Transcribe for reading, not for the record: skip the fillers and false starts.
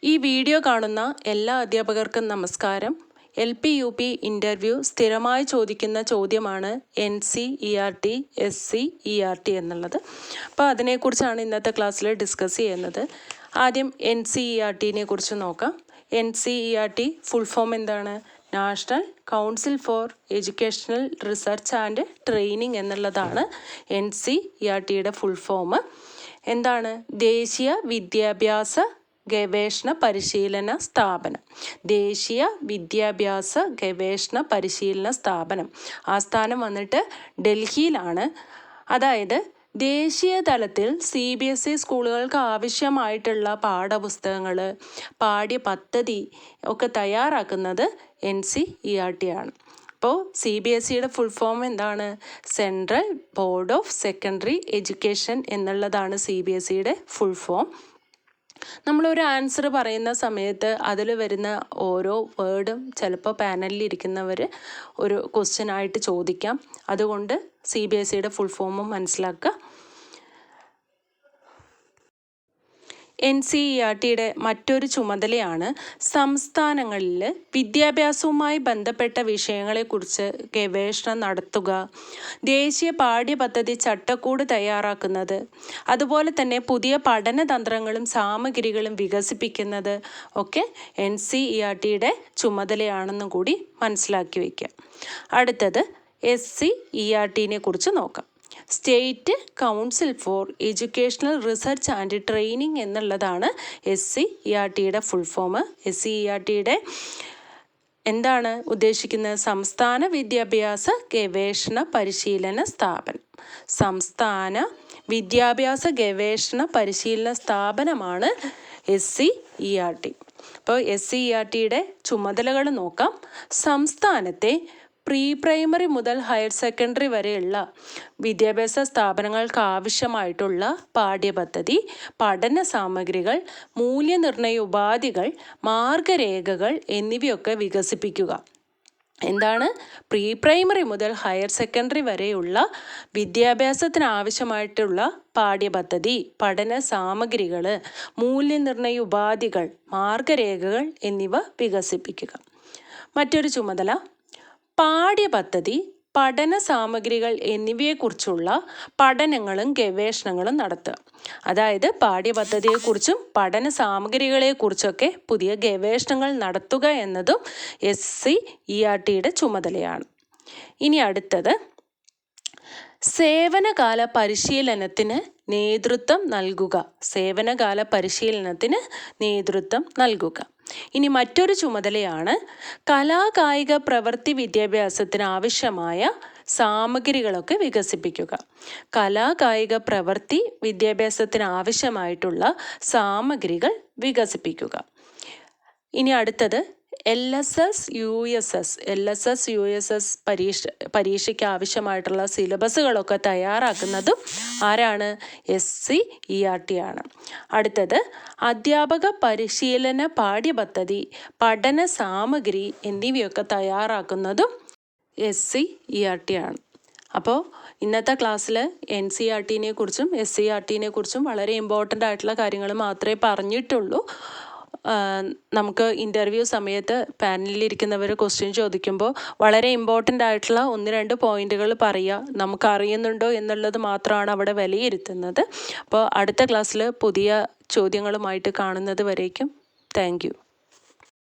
ഈ വീഡിയോ കാണുന്ന എല്ലാ അധ്യാപകർക്കും നമസ്കാരം. LP UP ഇൻ്റർവ്യൂ സ്ഥിരമായി ചോദിക്കുന്ന ചോദ്യമാണ് NCERT SCERT എന്നുള്ളത്. അപ്പോൾ അതിനെക്കുറിച്ചാണ് ഇന്നത്തെ ക്ലാസ്സിൽ ഡിസ്കസ് ചെയ്യുന്നത്. ആദ്യം NCERTനെ കുറിച്ച് നോക്കാം. NCERT ഫുൾ ഫോം എന്താണ്? National council four educational research and training എന്നുള്ളതാണ് NCERTയുടെ ഫുൾ ഫോം. എന്താണ്? ദേശീയ വിദ്യാഭ്യാസ ഗവേഷണ പരിശീലന സ്ഥാപനം. ദേശീയ വിദ്യാഭ്യാസ ഗവേഷണ പരിശീലന സ്ഥാപനം. ആസ്ഥാനം വന്നിട്ട് ഡൽഹിയിലാണ്. അതായത് ദേശീയ തലത്തിൽ CBSE സ്കൂളുകൾക്ക് ആവശ്യമായിട്ടുള്ള പാഠപുസ്തകങ്ങൾ, പാഠ്യപദ്ധതി ഒക്കെ തയ്യാറാക്കുന്നത് NCERT ആണ്. അപ്പോൾ CBSEയുടെ ഫുൾ ഫോം എന്താണ്? Central board of secondary education എന്നുള്ളതാണ് CBSEയുടെ ഫുൾ ഫോം. നമ്മളൊരു ആൻസർ പറയുന്ന സമയത്ത് അതിൽ വരുന്ന ഓരോ വേർഡും ചിലപ്പോൾ പാനലിൽ ഇരിക്കുന്നവർ ഒരു ക്വസ്റ്റ്യനായിട്ട് ചോദിക്കാം. അതുകൊണ്ട് CBSEയുടെ ഫുൾ ഫോമും മനസ്സിലാക്കുക. NCERTയുടെ മറ്റൊരു ചുമതലയാണ് സംസ്ഥാനങ്ങളിൽ വിദ്യാഭ്യാസവുമായി ബന്ധപ്പെട്ട വിഷയങ്ങളെക്കുറിച്ച് ഗവേഷണം നടത്തുക, ദേശീയ പാഠ്യപദ്ധതി ചട്ടക്കൂട് തയ്യാറാക്കുന്നത്, അതുപോലെ തന്നെ പുതിയ പഠനതന്ത്രങ്ങളും സാമഗ്രികളും വികസിപ്പിക്കുന്നത് ഒക്കെ NCERTയുടെ ചുമതലയാണെന്നും കൂടി മനസ്സിലാക്കി വയ്ക്കുക. അടുത്തത് SCERTനെ കുറിച്ച് നോക്കാം. State council four educational research and training എന്നുള്ളതാണ് SCERTയുടെ ഫുൾ ഫോം. SCERTയുടെ എന്താണ് ഉദ്ദേശിക്കുന്നത്? സംസ്ഥാന വിദ്യാഭ്യാസ ഗവേഷണ പരിശീലന സ്ഥാപനം. സംസ്ഥാന വിദ്യാഭ്യാസ ഗവേഷണ പരിശീലന സ്ഥാപനമാണ് SCERT. അപ്പോൾ SCERTയുടെ ചുമതലകൾ നോക്കാം. സംസ്ഥാനത്തെ പ്രീ പ്രൈമറി മുതൽ ഹയർ സെക്കൻഡറി വരെയുള്ള വിദ്യാഭ്യാസ സ്ഥാപനങ്ങൾക്ക് ആവശ്യമായിട്ടുള്ള പാഠ്യപദ്ധതി, പഠന സാമഗ്രികൾ, മൂല്യനിർണ്ണയ ഉപാധികൾ, മാർഗരേഖകൾ എന്നിവയൊക്കെ വികസിപ്പിക്കുക. എന്താണ്? പ്രീ പ്രൈമറി മുതൽ ഹയർ സെക്കൻഡറി വരെയുള്ള വിദ്യാഭ്യാസത്തിന് ആവശ്യമായിട്ടുള്ള പാഠ്യപദ്ധതി, പഠന സാമഗ്രികൾ, മൂല്യനിർണ്ണയ ഉപാധികൾ, മാർഗരേഖകൾ എന്നിവ വികസിപ്പിക്കുക. മറ്റൊരു ചുമതല പാഠ്യപദ്ധതി, പഠന സാമഗ്രികൾ എന്നിവയെക്കുറിച്ചുള്ള പഠനങ്ങളും ഗവേഷണങ്ങളും നടത്തുക. അതായത് പാഠ്യപദ്ധതിയെക്കുറിച്ചും പഠന സാമഗ്രികളെക്കുറിച്ചൊക്കെ പുതിയ ഗവേഷണങ്ങൾ നടത്തുക എന്നതും SCERTയുടെ ചുമതലയാണ്. ഇനി അടുത്തത് സേവനകാല പരിശീലനത്തിന് നേതൃത്വം നൽകുക. സേവനകാല പരിശീലനത്തിന് നേതൃത്വം നൽകുക. ഇനി മറ്റൊരു ചുമതലയാണ് കലാകായിക പ്രവൃത്തി വിദ്യാഭ്യാസത്തിന് ആവശ്യമായ സാമഗ്രികളൊക്കെ വികസിപ്പിക്കുക. കലാകായിക പ്രവൃത്തി വിദ്യാഭ്യാസത്തിന് ആവശ്യമായിട്ടുള്ള സാമഗ്രികൾ വികസിപ്പിക്കുക. ഇനി അടുത്തത് LSS USS പരീക്ഷയ്ക്ക് ആവശ്യമായിട്ടുള്ള സിലബസുകളൊക്കെ തയ്യാറാക്കുന്നതും ആരാണ്? SCERT ആണ്. അടുത്തത് അധ്യാപക പരിശീലന പാഠ്യപദ്ധതി, പഠന സാമഗ്രി എന്നിവയൊക്കെ തയ്യാറാക്കുന്നതും SCERT ആണ്. അപ്പോൾ ഇന്നത്തെ ക്ലാസ്സിൽ NCERTനെ കുറിച്ചും SCERTനെ കുറിച്ചും വളരെ ഇമ്പോർട്ടൻ്റ് ആയിട്ടുള്ള കാര്യങ്ങൾ മാത്രമേ പറഞ്ഞിട്ടുള്ളൂ. നമുക്ക് ഇൻ്റർവ്യൂ സമയത്ത് പാനലിലിരിക്കുന്നവർ ക്വസ്റ്റ്യൻ ചോദിക്കുമ്പോൾ വളരെ ഇമ്പോർട്ടൻ്റ് ആയിട്ടുള്ള 1-2 പോയിന്റുകൾ പറയുക. നമുക്ക് അറിയുന്നുണ്ടോ എന്നുള്ളത് മാത്രമാണ് അവിടെ വിലയിരുത്തുന്നത്. അപ്പോൾ അടുത്ത ക്ലാസ്സിൽ പുതിയ ചോദ്യങ്ങളുമായിട്ട് കാണുന്നത് വരേക്കും താങ്ക് യു.